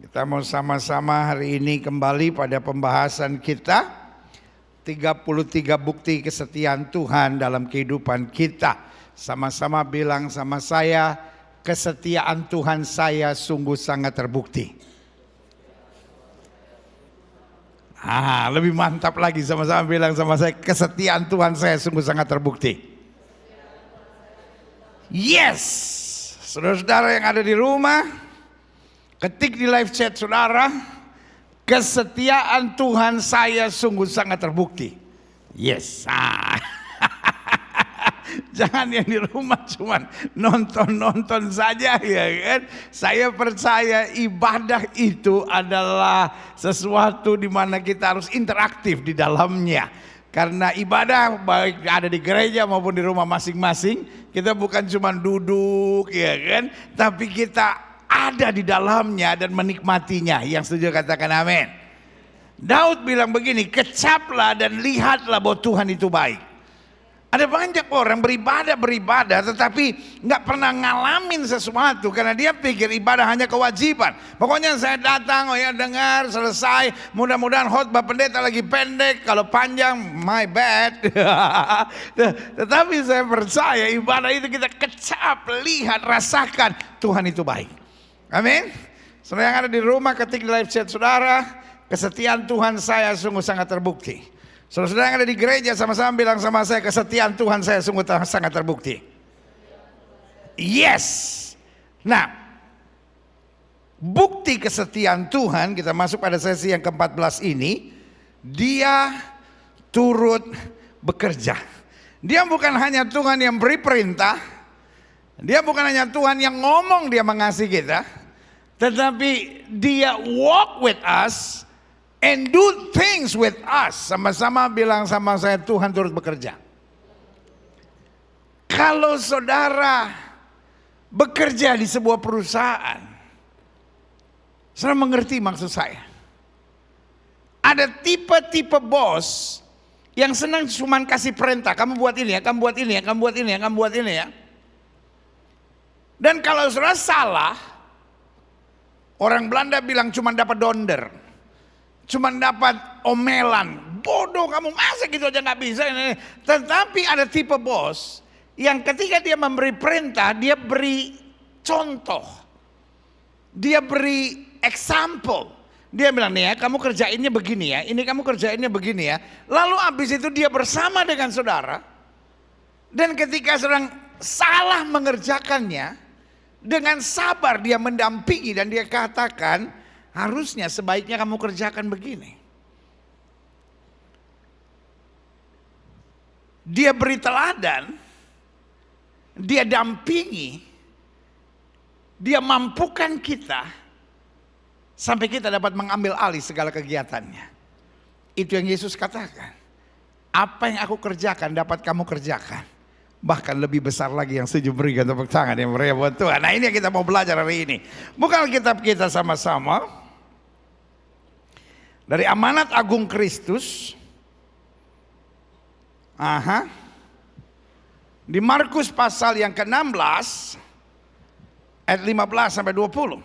Kita mau sama-sama hari ini kembali pada pembahasan kita 33 bukti kesetiaan Tuhan dalam kehidupan kita. Sama-sama bilang sama saya, kesetiaan Tuhan saya sungguh sangat terbukti. Lebih mantap lagi, sama-sama bilang sama saya, kesetiaan Tuhan saya sungguh sangat terbukti. Yes, saudara-saudara yang ada di rumah, ketik di live chat saudara, kesetiaan Tuhan saya sungguh sangat terbukti. Yes. Jangan yang di rumah cuman nonton-nonton saja, ya kan. Saya percaya ibadah itu adalah sesuatu di mana kita harus interaktif di dalamnya. Karena ibadah baik ada di gereja maupun di rumah masing-masing, kita bukan cuma duduk, ya kan, tapi kita ada di dalamnya dan menikmatinya. Yang setuju katakan amin. Daud bilang begini, kecaplah dan lihatlah bahwa Tuhan itu baik. Ada banyak orang beribadah tetapi nggak pernah ngalamin sesuatu karena dia pikir ibadah hanya kewajiban. Pokoknya saya datang, dengar, selesai. Mudah-mudahan khotbah pendeta lagi pendek, kalau panjang my bad. Tetapi saya percaya ibadah itu kita kecap, lihat, rasakan Tuhan itu baik. Amin. Saudara yang ada di rumah, ketik di live chat saudara, kesetiaan Tuhan saya sungguh sangat terbukti. Saudara yang ada di gereja, sama-sama bilang sama saya, kesetiaan Tuhan saya sungguh sangat terbukti. Yes. Nah, bukti kesetiaan Tuhan, kita masuk pada sesi yang ke-14 ini. Dia turut bekerja. Dia bukan hanya Tuhan yang beri perintah, dia bukan hanya Tuhan yang ngomong dia mengasihi kita, tetapi dia walk with us and do things with us. Sama-sama bilang sama saya, Tuhan turut bekerja. Kalau saudara bekerja di sebuah perusahaan, saudara mengerti maksud saya. Ada tipe-tipe bos yang senang cuma kasih perintah, kamu buat ini ya, kamu buat ini ya, kamu buat ini ya, kamu buat ini ya. Dan kalau saudara salah, orang Belanda bilang cuma dapat donder, cuma dapat omelan, bodoh kamu, masa gitu aja nggak bisa. Tetapi ada tipe bos yang ketika dia memberi perintah, dia beri contoh, dia beri example. Dia bilang nih ya, kamu kerjainnya begini ya, ini kamu kerjainnya begini ya. Lalu habis itu dia bersama dengan saudara, dan ketika sedang salah mengerjakannya, dengan sabar dia mendampingi dan dia katakan, harusnya sebaiknya kamu kerjakan begini. Dia beri teladan, dia dampingi, dia mampukan kita sampai kita dapat mengambil alih segala kegiatannya. Itu yang Yesus katakan. Apa yang aku kerjakan dapat kamu kerjakan. Bahkan lebih besar lagi, yang setuju berikan tepuk tangan yang meriah buat Tuhan. Nah, ini yang kita mau belajar hari ini. Buka Alkitab kita sama-sama dari Amanat Agung Kristus. Di Markus pasal yang ke-16 ayat 15 sampai 20.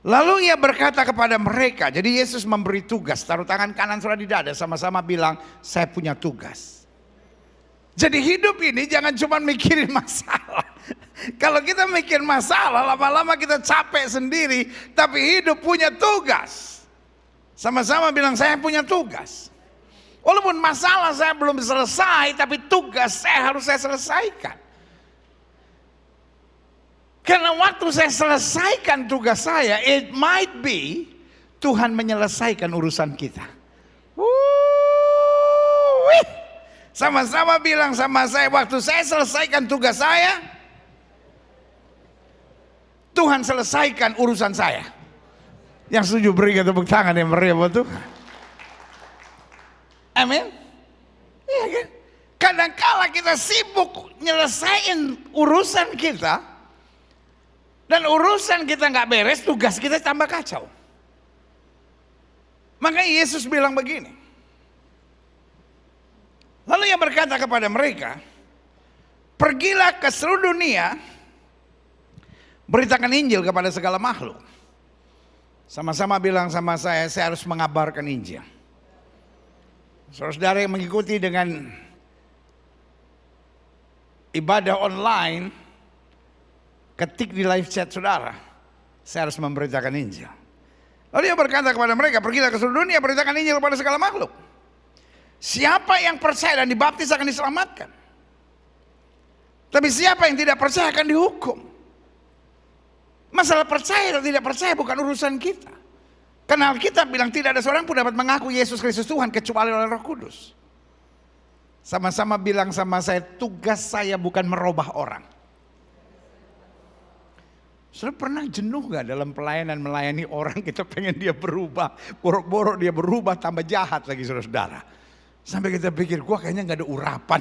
Lalu ia berkata kepada mereka, jadi Yesus memberi tugas, taruh tangan kanan saudara di dada, sama-sama bilang, saya punya tugas. Jadi hidup ini jangan cuma mikirin masalah. Kalau kita mikir masalah, lama-lama kita capek sendiri. Tapi hidup punya tugas. Sama-sama bilang, saya punya tugas. Walaupun masalah saya belum selesai, tapi tugas saya harus saya selesaikan. Karena waktu saya selesaikan tugas saya, it might be Tuhan menyelesaikan urusan kita. Sama-sama bilang sama saya, waktu saya selesaikan tugas saya, Tuhan selesaikan urusan saya. Yang setuju berikan tepuk tangan yang meriah buat Tuhan. Amin. Iya kan? Kadang-kala kita sibuk nyelesain urusan kita, dan urusan kita nggak beres, tugas kita tambah kacau. Makanya Yesus bilang begini. Lalu ia berkata kepada mereka, pergilah ke seluruh dunia, beritakan Injil kepada segala makhluk. Sama-sama bilang sama saya harus mengabarkan Injil. Saudara yang mengikuti dengan ibadah online, ketik di live chat saudara, saya harus memberitakan Injil. Lalu dia berkata kepada mereka, pergilah ke seluruh dunia, beritakan Injil kepada segala makhluk. Siapa yang percaya dan dibaptis akan diselamatkan. Tapi siapa yang tidak percaya akan dihukum. Masalah percaya atau tidak percaya bukan urusan kita. Karena Alkitab bilang tidak ada seorang pun dapat mengaku Yesus Kristus Tuhan kecuali oleh Roh Kudus. Sama-sama bilang sama saya, tugas saya bukan merubah orang. Saudara pernah jenuh gak dalam pelayanan melayani orang, kita pengen dia berubah, borok-borok dia berubah tambah jahat lagi saudara-saudara. Sampai kita pikir, gua kayaknya gak ada urapan.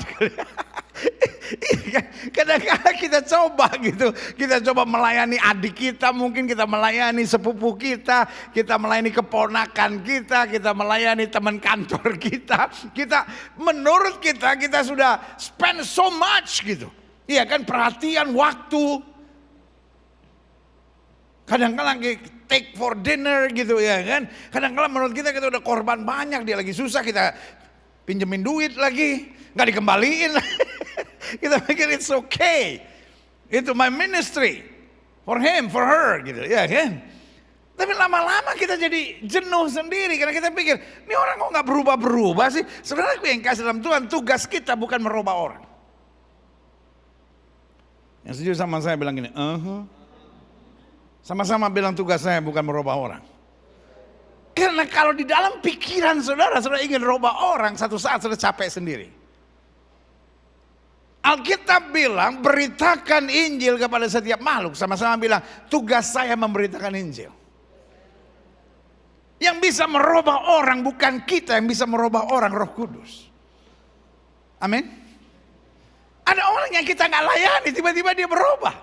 Kadang-kadang kita coba gitu, kita coba melayani adik kita, mungkin kita melayani sepupu kita melayani keponakan kita melayani teman kantor kita menurut kita sudah spend so much gitu, iya kan, perhatian, waktu, kadang-kadang take for dinner gitu ya kan, kadang-kadang menurut kita udah korban banyak, dia lagi susah kita pinjemin duit lagi, nggak dikembaliin. Kita pikir it's okay, itu my ministry, for him, for her gitu ya kan. Tapi lama-lama kita jadi jenuh sendiri karena kita pikir ini orang kok nggak berubah-berubah sih. Sebenarnya yang kasih dalam Tuhan, tugas kita bukan merubah orang. Yang setuju sama saya bilang gini, sama-sama bilang tugas saya bukan merubah orang. Karena kalau di dalam pikiran saudara ingin merubah orang, satu saat saudara capek sendiri. Alkitab bilang beritakan Injil kepada setiap makhluk. Sama-sama bilang tugas saya memberitakan Injil. Yang bisa merubah orang bukan kita, yang bisa merubah orang Roh Kudus. Amin. Ada orang yang kita gak layani, tiba-tiba dia berubah.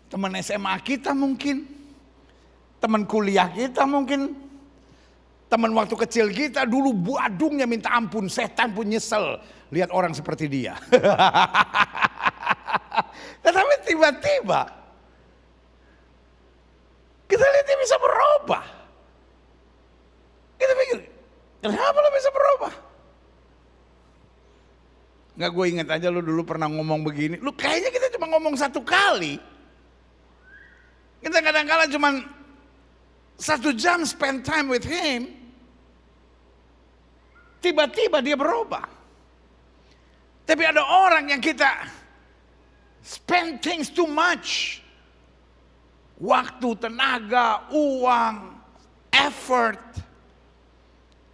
Teman SMA kita mungkin, teman kuliah kita mungkin, teman waktu kecil kita dulu buadungnya minta ampun, setan pun nyesel lihat orang seperti dia. Tetapi tiba-tiba kita lihat dia bisa berubah. Kita pikir, kenapa lo bisa berubah? Nggak, gue ingat aja lu dulu pernah ngomong begini. Lu kayaknya kita cuma ngomong satu kali. Kita kadang-kadang cuma 1 jam spend time with him. Tiba-tiba dia berubah. Tapi ada orang yang kita spend things too much. Waktu, tenaga, uang, effort.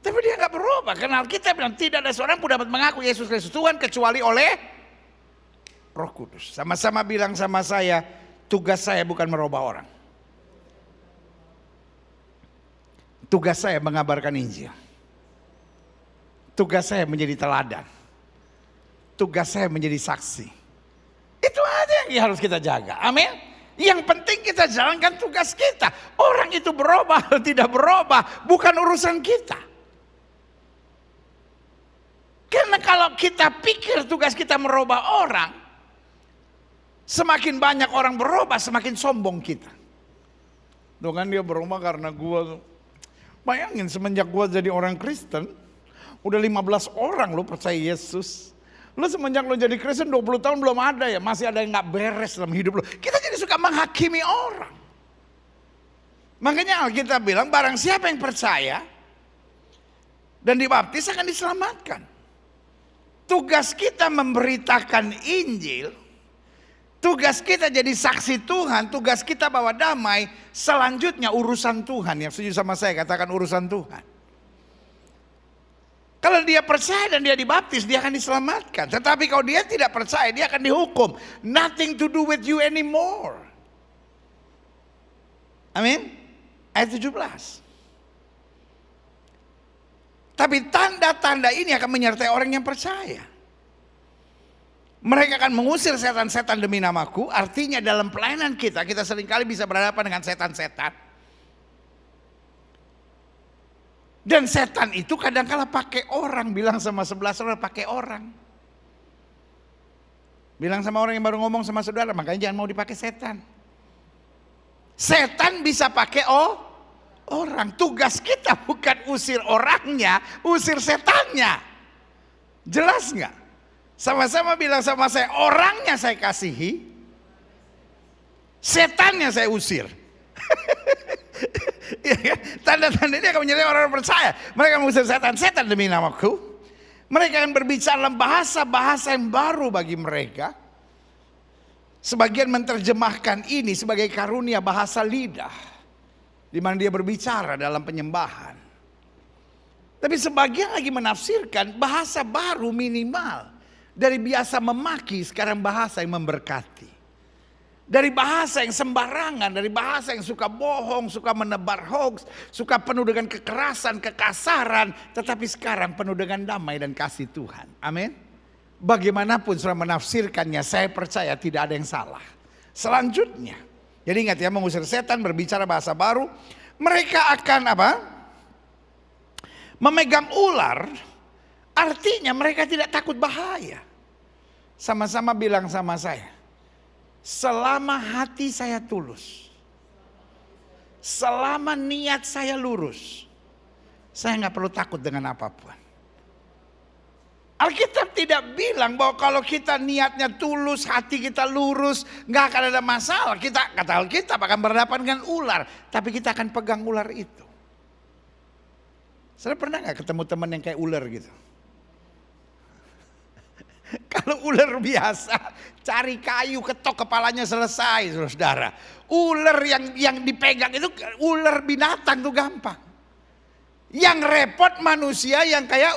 Tapi dia gak berubah. Karena Alkitab bilang tidak ada seorang pun dapat mengaku Yesus Kristus Tuhan kecuali oleh Roh Kudus. Sama-sama bilang sama saya, tugas saya bukan merubah orang. Tugas saya mengabarkan Injil. Tugas saya menjadi teladan. Tugas saya menjadi saksi. Itu aja yang harus kita jaga. Amin. Yang penting kita jalankan tugas kita. Orang itu berubah atau tidak berubah bukan urusan kita. Karena kalau kita pikir tugas kita merubah orang, semakin banyak orang berubah, semakin sombong kita. Tuh kan dia berubah karena gua. Bayangin semenjak gua jadi orang Kristen, udah 15 orang lo percaya Yesus. Lo semenjak lo jadi Kristen 20 tahun belum ada ya, masih ada yang gak beres dalam hidup lo. Kita jadi suka menghakimi orang. Makanya Alkitab bilang barang siapa yang percaya dan dibaptis akan diselamatkan. Tugas kita memberitakan Injil. Tugas kita jadi saksi Tuhan, tugas kita bawa damai. Selanjutnya urusan Tuhan. Yang setuju sama saya katakan urusan Tuhan. Kalau dia percaya dan dia dibaptis, dia akan diselamatkan. Tetapi kalau dia tidak percaya, dia akan dihukum. Nothing to do with you anymore. Amin. Ayat 17. Tapi tanda-tanda ini akan menyertai orang yang percaya. Mereka akan mengusir setan-setan demi namaku. Artinya dalam pelayanan kita seringkali bisa berhadapan dengan setan-setan. Dan setan itu kadang-kala pakai orang. Bilang sama sebelah saudara, pakai orang. Bilang sama orang yang baru ngomong sama saudara, makanya jangan mau dipakai setan. Setan bisa pakai orang. Tugas kita bukan usir orangnya, usir setannya. Jelas nggak? Sama-sama bilang sama saya, orangnya saya kasihi, setannya saya usir. Tanda-tanda ini akan menjadi orang percaya. Mereka mengusir setan demi namaku. Mereka akan berbicara dalam bahasa-bahasa yang baru bagi mereka. Sebagian menerjemahkan ini sebagai karunia bahasa lidah, di mana dia berbicara dalam penyembahan. Tapi sebagian lagi menafsirkan bahasa baru minimal. Dari biasa memaki, sekarang bahasa yang memberkati. Dari bahasa yang sembarangan, dari bahasa yang suka bohong, suka menebar hoax, suka penuh dengan kekerasan, kekasaran, tetapi sekarang penuh dengan damai dan kasih Tuhan. Amin. Bagaimanapun saudara menafsirkannya, saya percaya tidak ada yang salah. Selanjutnya, jadi ingat ya, mengusir setan, berbicara bahasa baru, mereka akan apa? Memegang ular, artinya mereka tidak takut bahaya. Sama-sama bilang sama saya, selama hati saya tulus, selama niat saya lurus, saya nggak perlu takut dengan apapun. Alkitab tidak bilang bahwa kalau kita niatnya tulus, hati kita lurus, nggak akan ada masalah. Kita, kata Alkitab, akan berhadapan dengan ular, tapi kita akan pegang ular itu. Saudara pernah nggak ketemu teman yang kayak ular gitu? Kalau ular biasa, cari kayu ketok kepalanya selesai, saudara. Ular yang dipegang itu ular binatang tuh gampang. Yang repot manusia yang kayak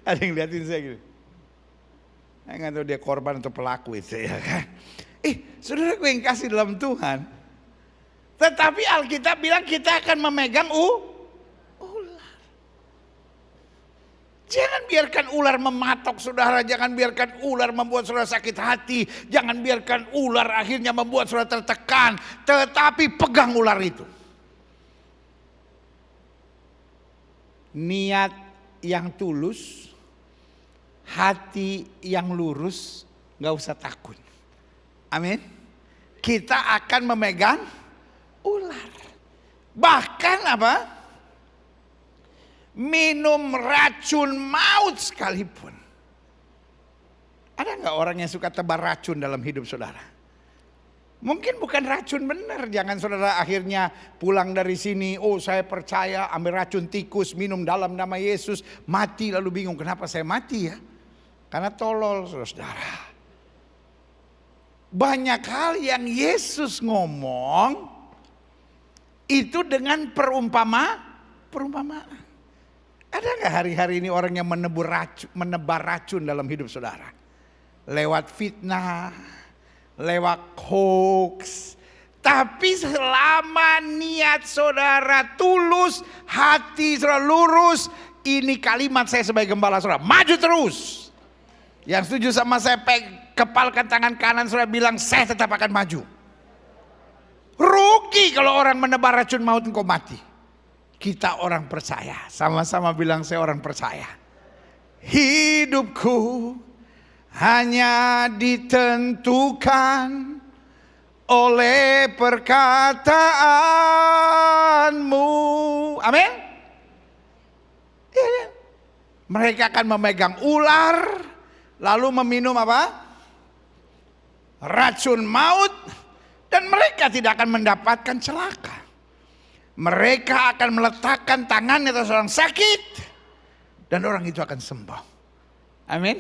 ada yang liatin saya gitu. Saya nggak tahu dia korban atau pelaku itu ya kan. Saudara gue yang kasih dalam Tuhan. Tetapi Alkitab bilang kita akan memegang ular. Jangan biarkan ular mematok saudara, jangan biarkan ular membuat saudara sakit hati, jangan biarkan ular akhirnya membuat saudara tertekan, tetapi pegang ular itu. Niat yang tulus, hati yang lurus, gak usah takut. Amin. Kita akan memegang ular. Bahkan apa? Minum racun maut sekalipun. Ada nggak orang yang suka tebar racun dalam hidup saudara? Mungkin bukan racun benar. Jangan saudara akhirnya pulang dari sini, oh saya percaya, ambil racun tikus, minum dalam nama Yesus, mati lalu bingung kenapa saya mati ya? Karena tolol saudara. Banyak hal yang Yesus ngomong itu dengan perumpamaan. Ada nggak hari-hari ini orang yang menebar racun dalam hidup saudara? Lewat fitnah, lewat hoax. Tapi selama niat saudara tulus, hati saudara lurus, ini kalimat saya sebagai gembala saudara, maju terus. Yang setuju sama saya, kepalkan tangan kanan saudara, bilang saya tetap akan maju. Rugi kalau orang menebar racun maut engkau mati. Kita orang percaya, sama-sama bilang saya orang percaya. Hidupku hanya ditentukan oleh perkataanmu. Amin. Mereka akan memegang ular, lalu meminum apa? Racun maut, dan mereka tidak akan mendapatkan celaka. Mereka akan meletakkan tangannya atas orang sakit dan orang itu akan sembuh. Amin.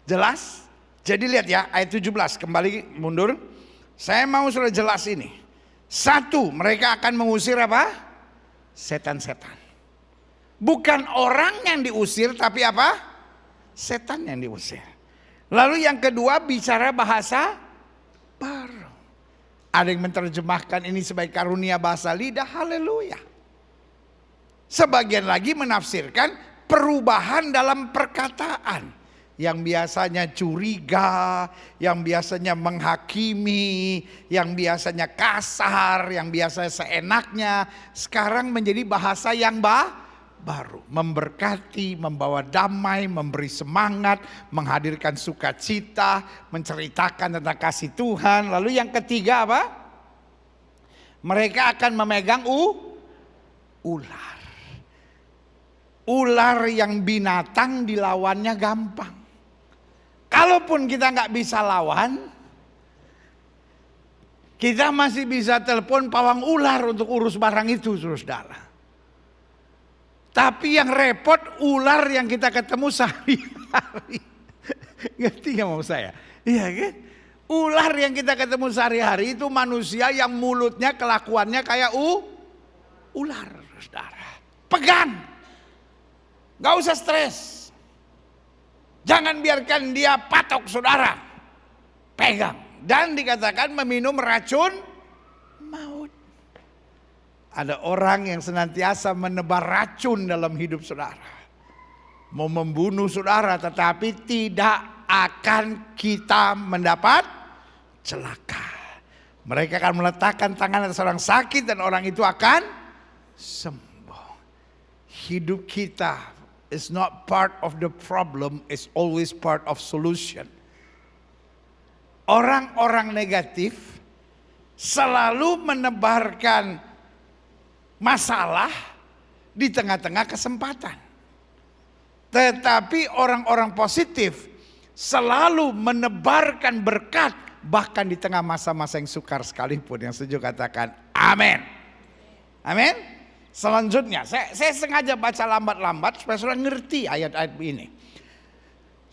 Jelas? Jadi lihat ya ayat 17, kembali mundur. Saya mau sudah jelas ini. Satu, mereka akan mengusir apa? Setan-setan. Bukan orang yang diusir, tapi apa? Setan yang diusir. Lalu yang kedua bicara bahasa baru. Ada yang menerjemahkan ini sebagai karunia bahasa lidah, haleluya. Sebagian lagi menafsirkan perubahan dalam perkataan. Yang biasanya curiga, yang biasanya menghakimi, yang biasanya kasar, yang biasanya seenaknya, sekarang menjadi bahasa yang baru. Memberkati, membawa damai, memberi semangat, menghadirkan sukacita, menceritakan tentang kasih Tuhan. Lalu yang ketiga apa? Mereka akan memegang ular. Ular yang binatang dilawannya gampang. Kalaupun kita nggak bisa lawan, kita masih bisa telepon pawang ular untuk urus barang itu, saudara. Tapi yang repot ular yang kita ketemu sehari-hari. Ngerti nggak mau saya? Iya kan? Ular yang kita ketemu sehari-hari itu manusia yang mulutnya, kelakuannya kayak ular, saudara. Pegang, nggak usah stres. Jangan biarkan dia patok, saudara. Pegang. Dan dikatakan meminum racun maut. Ada orang yang senantiasa menebar racun dalam hidup saudara. Mau membunuh saudara, tetapi tidak akan kita mendapat celaka. Mereka akan meletakkan tangan atas orang sakit dan orang itu akan sembuh. Hidup kita is not part of the problem, it's always part of solution. Orang-orang negatif selalu menebarkan masalah di tengah-tengah kesempatan. Tetapi orang-orang positif selalu menebarkan berkat bahkan di tengah masa-masa yang sukar sekalipun. Yang setuju katakan amin. Amin. Selanjutnya saya sengaja baca lambat-lambat supaya saudara ngerti ayat-ayat ini.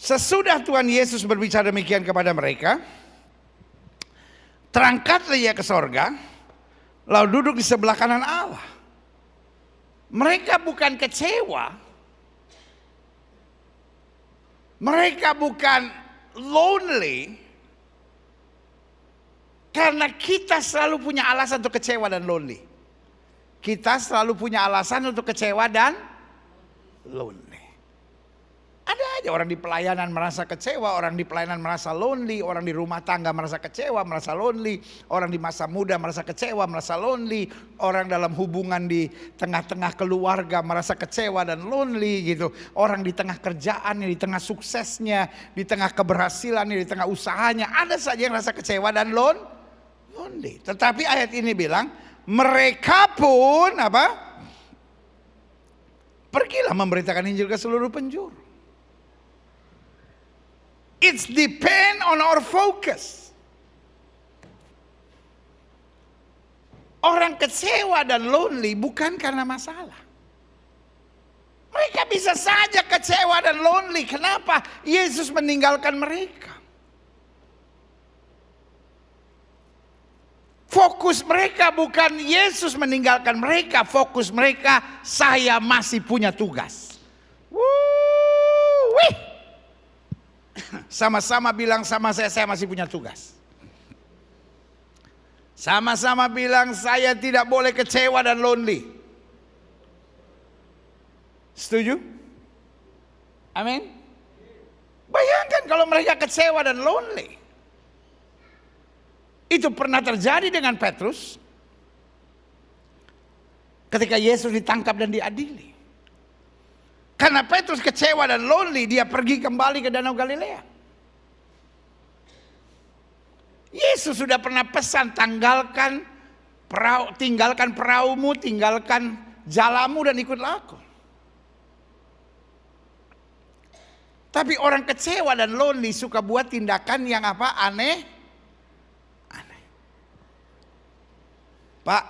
Sesudah Tuhan Yesus berbicara demikian kepada mereka, terangkatlah ia ke sorga, lalu duduk di sebelah kanan Allah. Mereka bukan kecewa, mereka bukan lonely, karena kita selalu punya alasan untuk kecewa dan lonely. Kita selalu punya alasan untuk kecewa dan lonely. Ada aja orang di pelayanan merasa kecewa, orang di pelayanan merasa lonely, orang di rumah tangga merasa kecewa, merasa lonely, orang di masa muda merasa kecewa, merasa lonely, orang dalam hubungan di tengah-tengah keluarga merasa kecewa dan lonely gitu. Orang di tengah kerjaannya, di tengah suksesnya, di tengah keberhasilannya, di tengah usahanya, ada saja yang merasa kecewa dan lonely. Tetapi ayat ini bilang, mereka pun apa? Pergilah memberitakan Injil ke seluruh penjuru. It's depend on our focus. Orang kecewa dan lonely bukan karena masalah. Mereka bisa saja kecewa dan lonely. Kenapa? Yesus meninggalkan mereka. Fokus mereka bukan Yesus meninggalkan mereka. Fokus mereka, saya masih punya tugas. Wih. Sama-sama bilang sama saya masih punya tugas. Sama-sama bilang saya tidak boleh kecewa dan lonely. Setuju? Amin. Bayangkan kalau mereka kecewa dan lonely. Itu pernah terjadi dengan Petrus ketika Yesus ditangkap dan diadili. Karena Petrus kecewa dan lonely, dia pergi kembali ke Danau Galilea. Yesus sudah pernah pesan, tinggalkan perahumu, tinggalkan jalamu dan ikutlah aku. Tapi orang kecewa dan lonely suka buat tindakan yang apa? Aneh. Pak,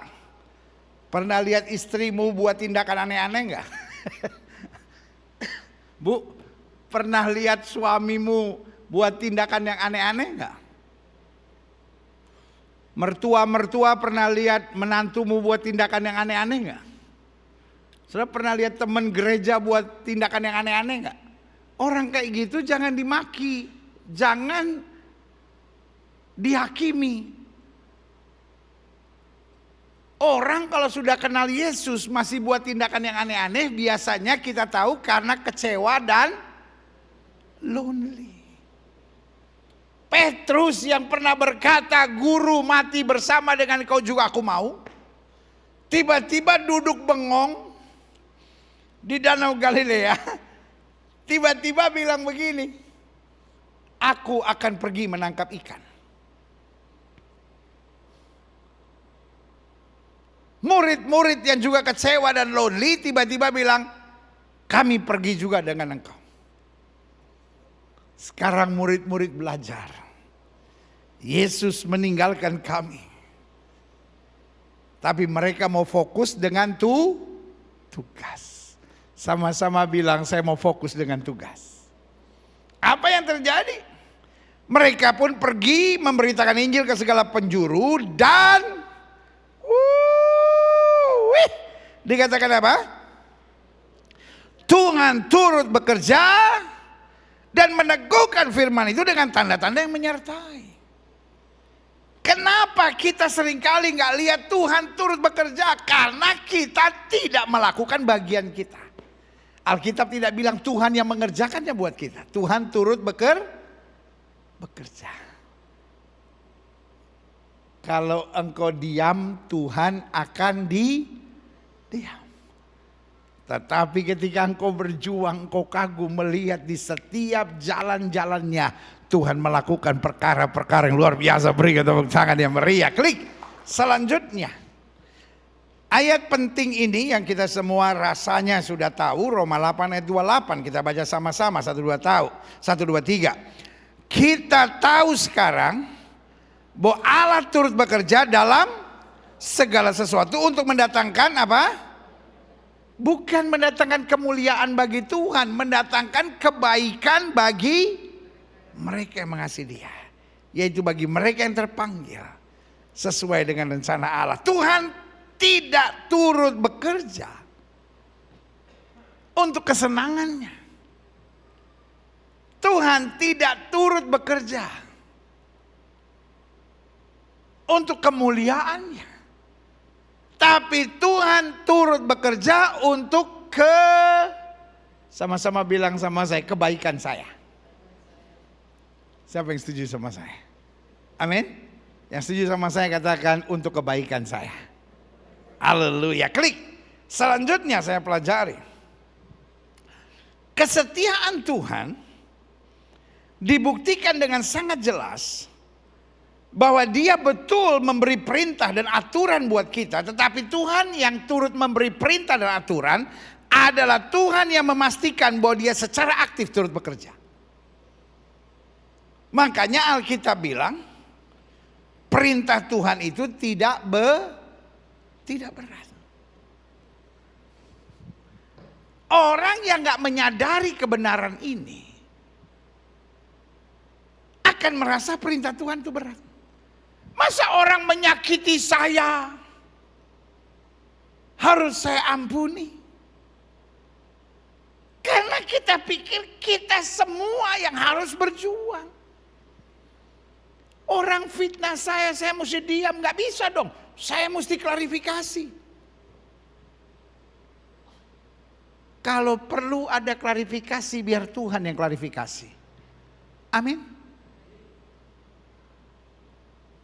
pernah lihat istrimu buat tindakan aneh-aneh enggak? Bu, pernah lihat suamimu buat tindakan yang aneh-aneh enggak? Mertua-mertua pernah lihat menantumu buat tindakan yang aneh-aneh enggak? Saudara pernah lihat teman gereja buat tindakan yang aneh-aneh enggak? Orang kayak gitu jangan dimaki, jangan dihakimi. Orang kalau sudah kenal Yesus masih buat tindakan yang aneh-aneh, biasanya kita tahu karena kecewa dan lonely. Petrus yang pernah berkata, guru mati bersama dengan kau juga aku mau. Tiba-tiba duduk bengong, di Danau Galilea, tiba-tiba bilang begini, aku akan pergi menangkap ikan. Murid-murid yang juga kecewa dan lonely tiba-tiba bilang, kami pergi juga dengan engkau. Sekarang murid-murid belajar. Yesus meninggalkan kami. Tapi mereka mau fokus dengan tugas. Sama-sama bilang, saya mau fokus dengan tugas. Apa yang terjadi? Mereka pun pergi memberitakan Injil ke segala penjuru dan dikatakan apa? Tuhan turut bekerja dan meneguhkan firman itu dengan tanda-tanda yang menyertai. Kenapa kita seringkali nggak lihat Tuhan turut bekerja? Karena kita tidak melakukan bagian kita. Alkitab tidak bilang Tuhan yang mengerjakannya buat kita. Tuhan turut bekerja. Kalau engkau diam, Tuhan akan diam. Tetapi ketika engkau berjuang, engkau kagum melihat di setiap jalan-jalannya Tuhan melakukan perkara-perkara yang luar biasa. Beri tepuk tangan yang meriah. Klik. Selanjutnya, ayat penting ini yang kita semua rasanya sudah tahu, Roma 8 ayat 28. Kita baca sama-sama, 1, 2, 3. Kita tahu sekarang bahwa Allah turut bekerja dalam segala sesuatu untuk mendatangkan apa? Bukan mendatangkan kemuliaan bagi Tuhan, mendatangkan kebaikan bagi mereka yang mengasihi Dia, yaitu bagi mereka yang terpanggil sesuai dengan rencana Allah. Tuhan tidak turut bekerja untuk kesenangannya. Tuhan tidak turut bekerja untuk kemuliaannya. Tapi Tuhan turut bekerja untuk sama-sama bilang sama saya, kebaikan saya. Siapa yang setuju sama saya? Amin. Yang setuju sama saya katakan untuk kebaikan saya. Haleluya. Klik. Selanjutnya saya pelajari. Kesetiaan Tuhan dibuktikan dengan sangat jelas bahwa Dia betul memberi perintah dan aturan buat kita. Tetapi Tuhan yang turut memberi perintah dan aturan adalah Tuhan yang memastikan bahwa Dia secara aktif turut bekerja. Makanya Alkitab bilang perintah Tuhan itu tidak berat. Orang yang gak menyadari kebenaran ini akan merasa perintah Tuhan itu berat. Masa orang menyakiti saya harus saya ampuni? Karena kita pikir kita semua yang harus berjuang. Orang fitnah saya mesti diam, nggak bisa dong. Saya mesti klarifikasi. Kalau perlu ada klarifikasi, biar Tuhan yang klarifikasi. Amin.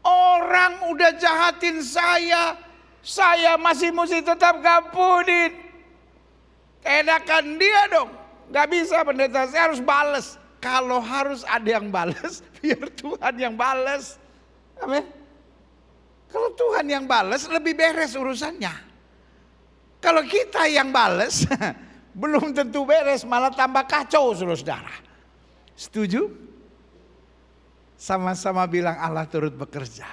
Orang udah jahatin saya masih mesti tetap ngampunin. Enakan dia dong. Gak bisa pendeta, saya harus balas. Kalau harus ada yang balas, biar Tuhan yang balas. Amin. Kalau Tuhan yang balas, lebih beres urusannya. Kalau kita yang balas, belum tentu beres, malah tambah kacau saudara. Setuju? Sama-sama bilang Allah turut bekerja.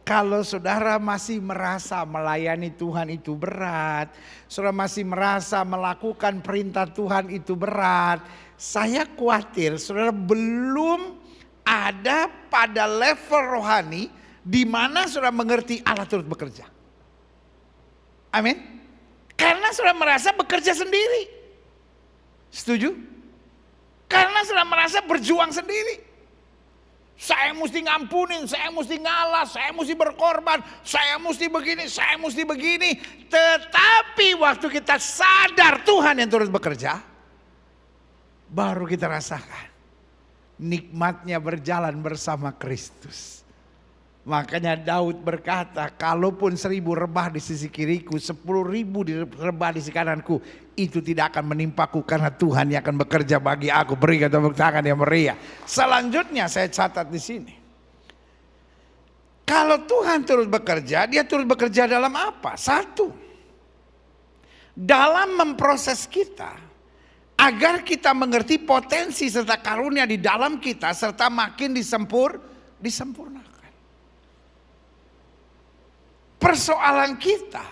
Kalau saudara masih merasa melayani Tuhan itu berat, saudara masih merasa melakukan perintah Tuhan itu berat, saya khawatir saudara belum ada pada level rohani di mana saudara mengerti Allah turut bekerja. Amin. Karena saudara merasa bekerja sendiri. Setuju? Karena saudara merasa berjuang sendiri. Saya mesti ngampunin, saya mesti ngalah, saya mesti berkorban, saya mesti begini, saya mesti begini. Tetapi waktu kita sadar Tuhan yang turut bekerja, baru kita rasakan nikmatnya berjalan bersama Kristus. Makanya Daud berkata, kalaupun 1000 rebah di sisi kiriku, 10.000 rebah di sisi kananku, itu tidak akan menimpaku karena Tuhan yang akan bekerja bagi aku. Berikan tepuk tangan yang meriah. Selanjutnya saya catat di sini. Kalau Tuhan turut bekerja, dia turut bekerja dalam apa? Satu, dalam memproses kita, agar kita mengerti potensi serta karunia di dalam kita, serta makin disempurnakan. Persoalan kita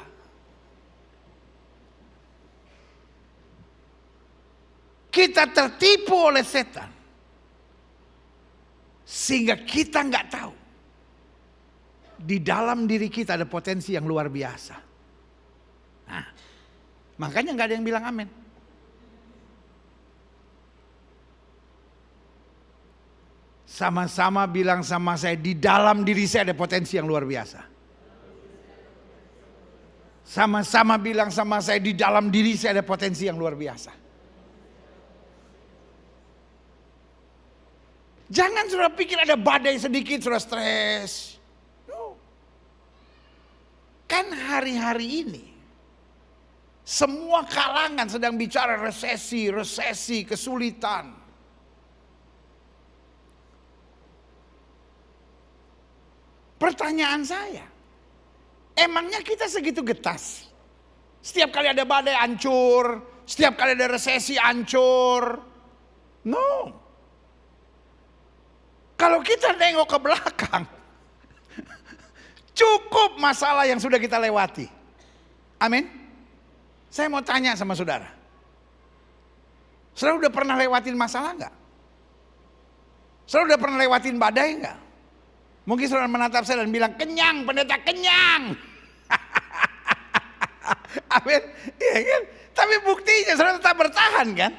tertipu oleh setan, sehingga kita nggak tahu di dalam diri kita ada potensi yang luar biasa. Nah, makanya nggak ada yang bilang amin. Sama-sama bilang sama saya, di dalam diri saya ada potensi yang luar biasa. Sama-sama bilang sama saya, di dalam diri saya ada potensi yang luar biasa. Jangan sudah pikir ada badai sedikit sudah stres. No. Kan hari-hari ini semua kalangan sedang bicara resesi, kesulitan. Pertanyaan saya, emangnya kita segitu getas? Setiap kali ada badai hancur, setiap kali ada resesi hancur. No. Kalau kita nengok ke belakang, cukup masalah yang sudah kita lewati. Amin. Saya mau tanya sama saudara. Saudara udah pernah lewatin masalah enggak? Saudara udah pernah lewatin badai enggak? Mungkin saudara menatap saya dan bilang, kenyang pendeta, kenyang. Amin. Iya kan? Tapi buktinya saudara tetap bertahan kan?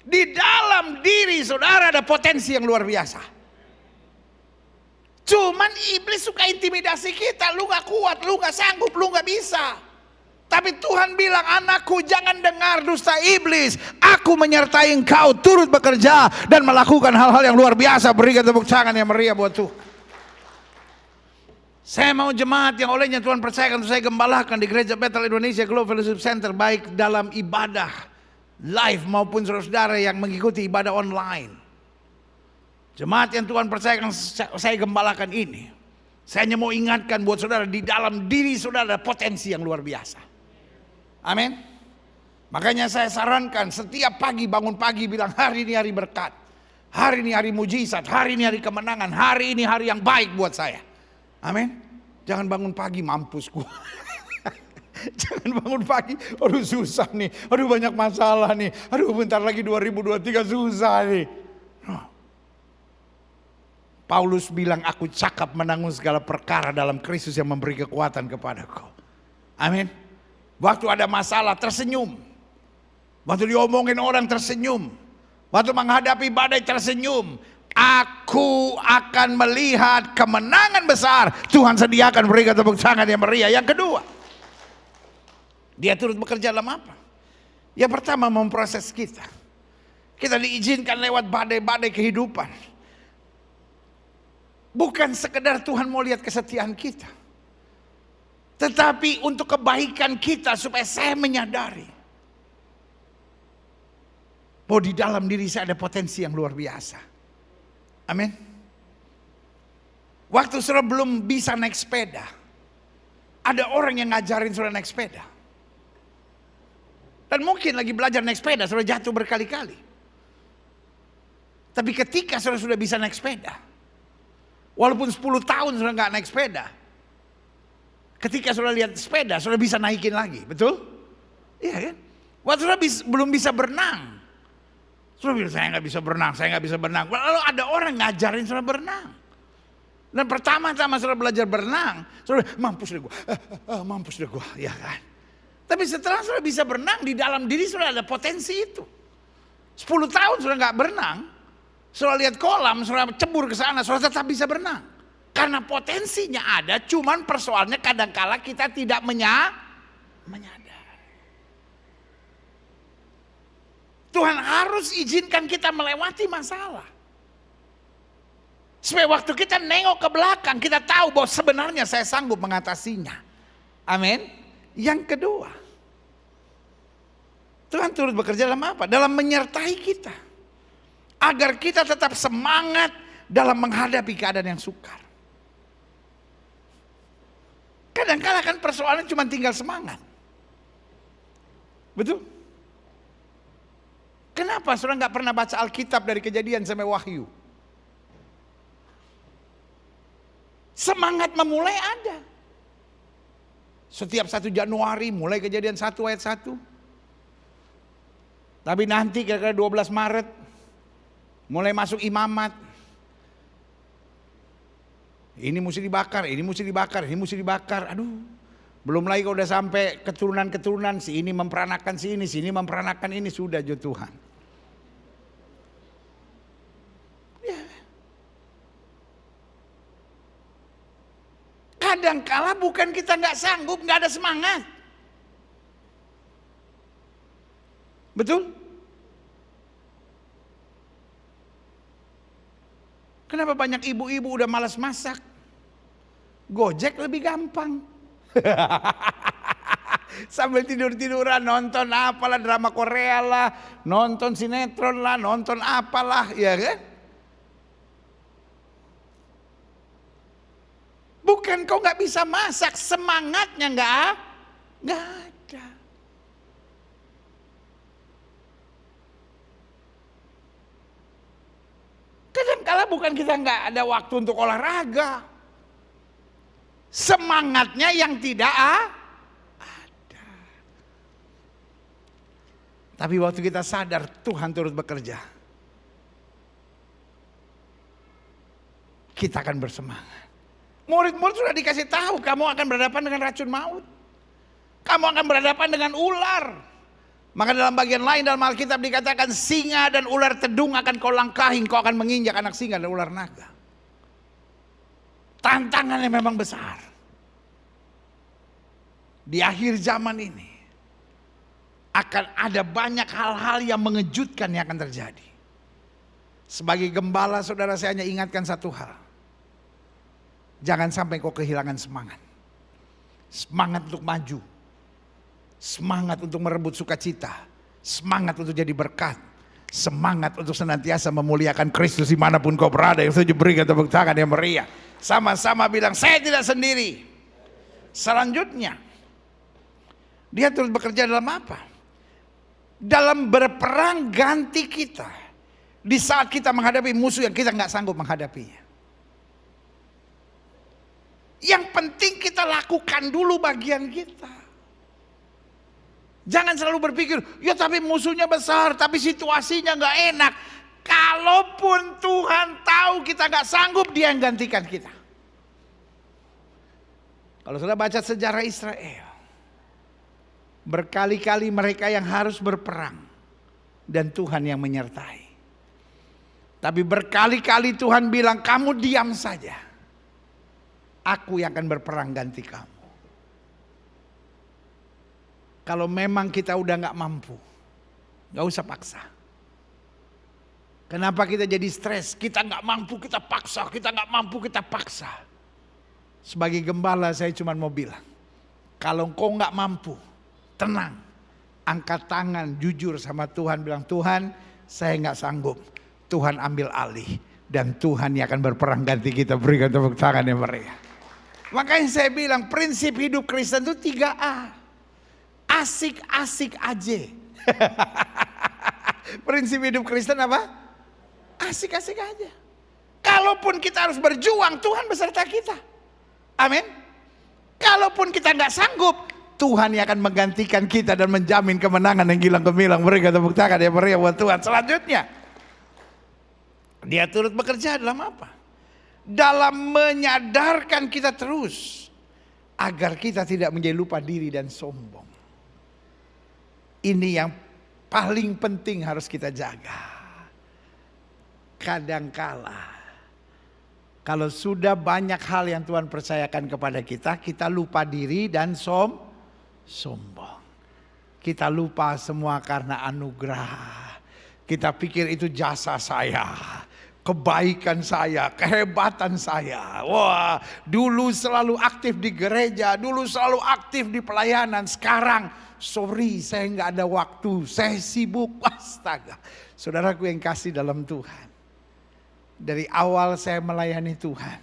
Di dalam diri saudara ada potensi yang luar biasa. Cuman iblis suka intimidasi kita. Lu gak kuat, lu gak sanggup, lu gak bisa. Tapi Tuhan bilang, anakku jangan dengar dusta iblis. Aku menyertai engkau turut bekerja dan melakukan hal-hal yang luar biasa. Berikan tepuk tangan yang meriah buat Tuhan. Saya mau jemaat yang olehnya Tuhan percayakan untuk saya gembalakan di Gereja Bethel Indonesia Global Fellowship Center, baik dalam ibadah live maupun saudara-saudara yang mengikuti ibadah online. Jemaat yang Tuhan percayakan saya gembalakan ini, saya hanya mau ingatkan buat saudara, di dalam diri saudara ada potensi yang luar biasa. Amin. Makanya saya sarankan setiap pagi, bangun pagi bilang, hari ini hari berkat, hari ini hari mujizat, hari ini hari kemenangan, hari ini hari yang baik buat saya. Amin. Jangan bangun pagi, mampus gua. Jangan bangun pagi, aduh susah nih, aduh banyak masalah nih, aduh bentar lagi 2023 susah nih. Paulus bilang, aku cakap menanggung segala perkara dalam Kristus yang memberi kekuatan kepadaku. Amin. Waktu ada masalah tersenyum. Waktu diomongin orang tersenyum. Waktu menghadapi badai tersenyum. Aku akan melihat kemenangan besar Tuhan sediakan. Berikan tepuk tangan yang meriah. Yang kedua, dia turut bekerja dalam apa? Yang pertama, memproses kita. Kita diizinkan lewat badai-badai kehidupan. Bukan sekedar Tuhan mau lihat kesetiaan kita, tetapi untuk kebaikan kita, supaya saya menyadari bahwa di dalam diri saya ada potensi yang luar biasa. Amin. Waktu saudara belum bisa naik sepeda, ada orang yang ngajarin saudara naik sepeda. Dan mungkin lagi belajar naik sepeda, saudara jatuh berkali-kali. Tapi ketika saudara sudah bisa naik sepeda, walaupun 10 tahun saudara nggak naik sepeda, ketika saudara lihat sepeda, saudara bisa naikin lagi, betul? Iya kan? Waktu saudara belum bisa berenang, saudara bilang, saya nggak bisa berenang, saya nggak bisa berenang. Lalu ada orang ngajarin saudara berenang. Dan pertama-tama saudara belajar berenang, saudara mampus deh gue, mampus deh gue, ya kan? Tapi setelah saudara bisa berenang, di dalam diri saudara ada potensi itu. 10 tahun saudara nggak berenang, saudara lihat kolam, saudara cebur ke sana, saudara tetap bisa berenang. Karena potensinya ada, cuman persoalannya kadangkala kita tidak menyadari. Tuhan harus izinkan kita melewati masalah. Supaya waktu kita nengok ke belakang, kita tahu bahwa sebenarnya saya sanggup mengatasinya. Amin. Yang kedua, Tuhan turut bekerja dalam apa? Dalam menyertai kita. Agar kita tetap semangat dalam menghadapi keadaan yang sukar. Kadang-kadang kan persoalan cuma tinggal semangat. Betul? Kenapa saudara nggak pernah baca Alkitab dari Kejadian sampai Wahyu? Semangat memulai ada. Setiap 1 Januari mulai Kejadian 1 ayat 1. Tapi nanti kira-kira 12 Maret mulai masuk imamat. Ini mesti dibakar, ini mesti dibakar, ini mesti dibakar. Aduh, belum lagi kalau udah sampai keturunan-keturunan, si ini memperanakan si ini memperanakan ini, sudah jo Tuhan. Ya. Kadangkala bukan kita nggak sanggup, nggak ada semangat. Betul? Kenapa banyak ibu-ibu udah malas masak? Gojek lebih gampang. Sambil tidur-tiduran nonton apalah, drama Korea lah, nonton sinetron lah, nonton apalah, ya kan? Bukan kau nggak bisa masak, semangatnya nggak ada. Kadang-kala bukan kita nggak ada waktu untuk olahraga, semangatnya yang tidak ada. Tapi waktu kita sadar Tuhan turut bekerja, kita akan bersemangat. Murid-murid sudah dikasih tahu, kamu akan berhadapan dengan racun maut, kamu akan berhadapan dengan ular. Maka dalam bagian lain dalam Alkitab dikatakan singa dan ular tedung akan kau langkahi, kau akan menginjak anak singa dan ular naga. Tantangannya memang besar. Di akhir zaman ini akan ada banyak hal-hal yang mengejutkan yang akan terjadi. Sebagai gembala, saudara, saya hanya ingatkan satu hal. Jangan sampai kau kehilangan semangat. Semangat untuk maju. Semangat untuk merebut sukacita. Semangat untuk jadi berkat. Semangat untuk senantiasa memuliakan Kristus dimanapun kau berada. Yang setuju berikan tepuk tangan yang meriah. Sama-sama bilang, saya tidak sendiri. Selanjutnya, dia terus bekerja dalam apa? Dalam berperang ganti kita. Di saat kita menghadapi musuh yang kita nggak sanggup menghadapinya. Yang penting kita lakukan dulu bagian kita. Jangan selalu berpikir, ya tapi musuhnya besar, tapi situasinya nggak enak. Kalaupun Tuhan tahu kita nggak sanggup, Dia yang gantikan kita. Kalau sudah baca sejarah Israel, berkali-kali mereka yang harus berperang dan Tuhan yang menyertai. Tapi berkali-kali Tuhan bilang, kamu diam saja, aku yang akan berperang ganti kamu. Kalau memang kita udah gak mampu, gak usah paksa. Kenapa kita jadi stres? Kita gak mampu, kita paksa. Kita gak mampu, kita paksa. Sebagai gembala saya cuma mau bilang, kalau kau gak mampu, tenang. Angkat tangan, jujur sama Tuhan. Bilang, Tuhan saya gak sanggup. Tuhan ambil alih. Dan Tuhan yang akan berperang ganti kita. Berikan tepuk tangan yang meriah. Makanya saya bilang prinsip hidup Kristen itu 3A. Asik-asik aja. Prinsip hidup Kristen apa? Asik-asik aja. Kalaupun kita harus berjuang, Tuhan beserta kita. Amin. Kalaupun kita nggak sanggup, Tuhan yang akan menggantikan kita dan menjamin kemenangan yang gilang gemilang. Berikan tepuk tangan yang meriah buat Tuhan. Selanjutnya, Dia turut bekerja dalam apa? Dalam menyadarkan kita terus agar kita tidak menjadi lupa diri dan sombong. Ini yang paling penting harus kita jaga. Kadangkala kalau sudah banyak hal yang Tuhan percayakan kepada kita, kita lupa diri dan sombong. Kita lupa semua karena anugerah. Kita pikir itu jasa saya. kebaikan saya, kehebatan saya. Wah, dulu selalu aktif di gereja, dulu selalu aktif di pelayanan. Sekarang, sorry, saya nggak ada waktu, saya sibuk. Astaga, saudaraku yang kasih dalam Tuhan. Dari awal saya melayani Tuhan,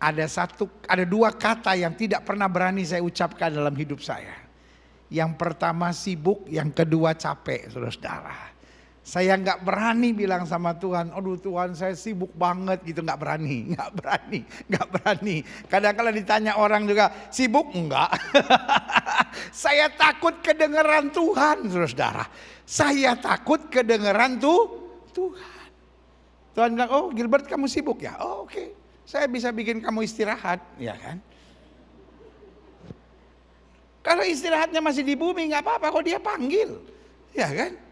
ada dua kata yang tidak pernah berani saya ucapkan dalam hidup saya. Yang pertama sibuk, yang kedua capek, saudara-saudara. Saya nggak berani bilang sama Tuhan, aduh Tuhan saya sibuk banget gitu, nggak berani. Kadang-kadang ditanya orang juga, sibuk enggak? Saya takut kedengeran Tuhan, saudara. Saya takut kedengeran Tuhan. Tuhan bilang, oh Gilbert kamu sibuk ya? Oh oke. Saya bisa bikin kamu istirahat, ya kan? Kalau istirahatnya masih di bumi nggak apa-apa, kok dia panggil, ya kan?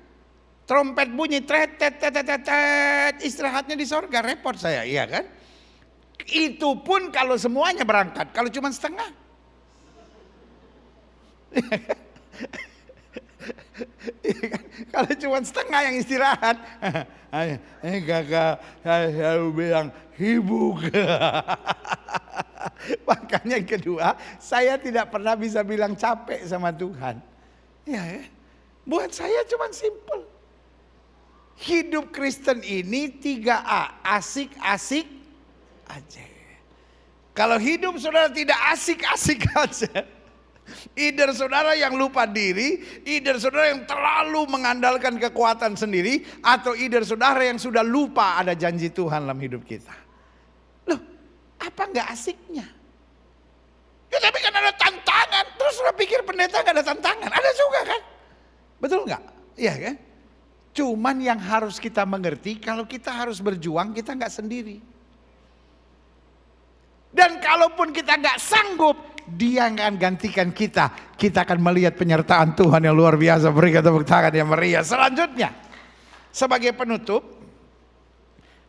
Trompet bunyi, tret, istirahatnya di sorga, repot saya, iya kan? Itu pun kalau semuanya berangkat, kalau cuma setengah. Kalau cuma setengah yang istirahat, kakak saya bilang sibuk. Makanya yang kedua, saya tidak pernah bisa bilang capek sama Tuhan. Ya, buat saya cuma simple. Hidup Kristen ini 3A, asik-asik aja. Kalau hidup saudara tidak asik-asik aja, either saudara yang lupa diri, either saudara yang terlalu mengandalkan kekuatan sendiri, atau either saudara yang sudah lupa ada janji Tuhan dalam hidup kita. Loh, apa nggak asiknya? Ya tapi kan ada tantangan, terus saudara pikir pendeta nggak ada tantangan? Ada juga kan? Betul nggak? Iya kan? Cuman yang harus kita mengerti, kalau kita harus berjuang, kita nggak sendiri. Dan kalaupun kita nggak sanggup, Dia akan gantikan kita. Kita akan melihat penyertaan Tuhan yang luar biasa. Berikan tepuk tangan yang meriah. Selanjutnya, sebagai penutup,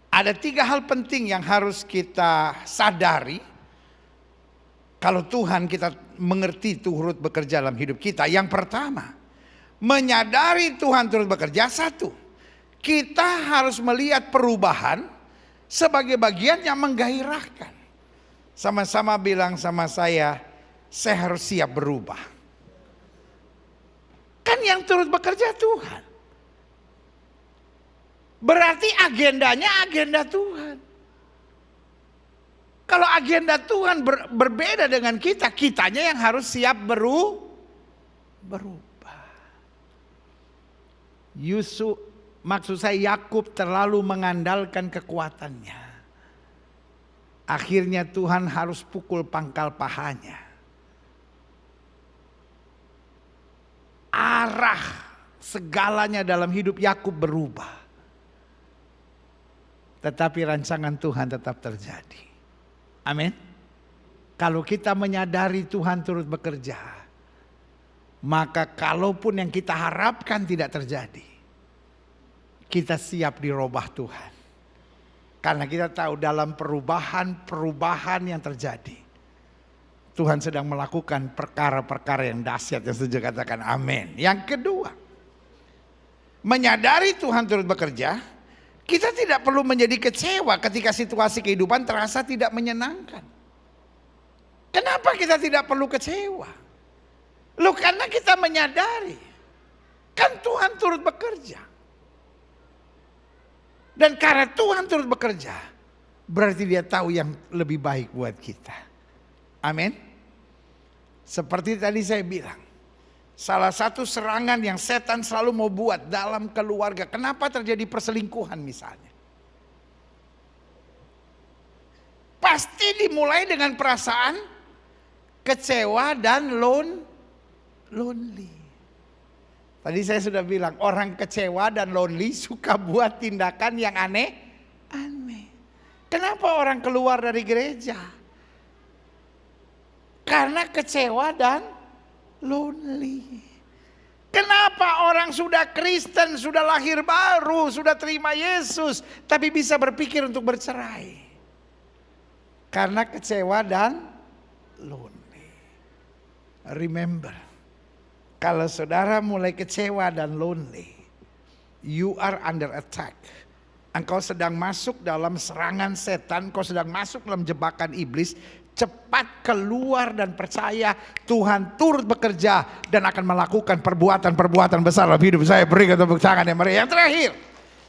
ada 3 hal penting yang harus kita sadari. Kalau Tuhan kita mengerti turut bekerja dalam hidup kita. Yang pertama, menyadari Tuhan turut bekerja. 1, kita harus melihat perubahan sebagai bagian yang menggairahkan. Sama-sama bilang sama saya harus siap berubah. Kan yang turut bekerja Tuhan. Berarti agendanya agenda Tuhan. Kalau agenda Tuhan berbeda dengan kita, kitanya yang harus siap berubah. Maksud saya Yakub terlalu mengandalkan kekuatannya. Akhirnya Tuhan harus pukul pangkal pahanya. Arah segalanya dalam hidup Yakub berubah. Tetapi rancangan Tuhan tetap terjadi. Amin. Kalau kita menyadari Tuhan turut bekerja, maka kalaupun yang kita harapkan tidak terjadi, kita siap dirubah Tuhan. Karena kita tahu dalam perubahan yang terjadi, Tuhan sedang melakukan perkara-perkara yang dahsyat, yang setuju katakan amin. Yang kedua, menyadari Tuhan turut bekerja, kita tidak perlu menjadi kecewa ketika situasi kehidupan terasa tidak menyenangkan. Kenapa kita tidak perlu kecewa? Loh, karena kita menyadari kan Tuhan turut bekerja. Dan karena Tuhan turut bekerja, berarti Dia tahu yang lebih baik buat kita. Amin. Seperti tadi saya bilang, salah satu serangan yang setan selalu mau buat dalam keluarga, kenapa terjadi perselingkuhan misalnya? Pasti dimulai dengan perasaan kecewa dan lonely. Tadi saya sudah bilang, orang kecewa dan lonely suka buat tindakan yang aneh. Kenapa orang keluar dari gereja? Karena kecewa dan lonely. Kenapa orang sudah Kristen, sudah lahir baru, sudah terima Yesus, tapi bisa berpikir untuk bercerai? Karena kecewa dan lonely. Remember, kalau saudara mulai kecewa dan lonely, you are under attack. engkau sedang masuk dalam serangan setan, engkau sedang masuk dalam jebakan iblis, cepat keluar dan percaya Tuhan turut bekerja dan akan melakukan perbuatan-perbuatan besar dalam hidup saya. Berikan tepuk tangan yang meriah. Yang terakhir,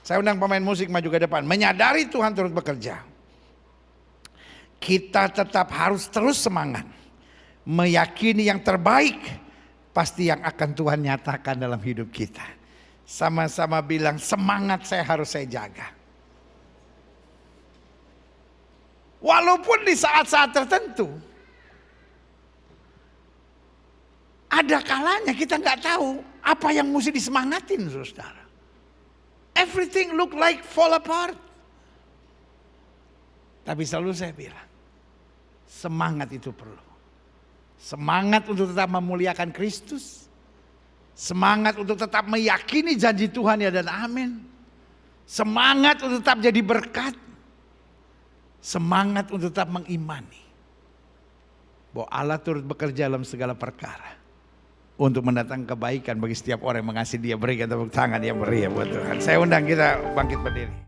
saya undang pemain musik maju ke depan. Menyadari Tuhan turut bekerja. Kita tetap harus terus semangat, meyakini yang terbaik pasti yang akan Tuhan nyatakan dalam hidup kita. Sama-sama bilang, semangat harus saya jaga. Walaupun di saat-saat tertentu ada kalanya kita nggak tahu apa yang mesti disemangatin, saudara. Everything look like fall apart. Tapi selalu saya bilang, semangat itu perlu. Semangat untuk tetap memuliakan Kristus. Semangat untuk tetap meyakini janji Tuhan ya dan amin. Semangat untuk tetap jadi berkat. Semangat untuk tetap mengimani bahwa Allah turut bekerja dalam segala perkara untuk mendatangkan kebaikan bagi setiap orang yang mengasihi Dia. Berikan tepuk tangan yang meriah buat Tuhan. Saya undang kita bangkit berdiri.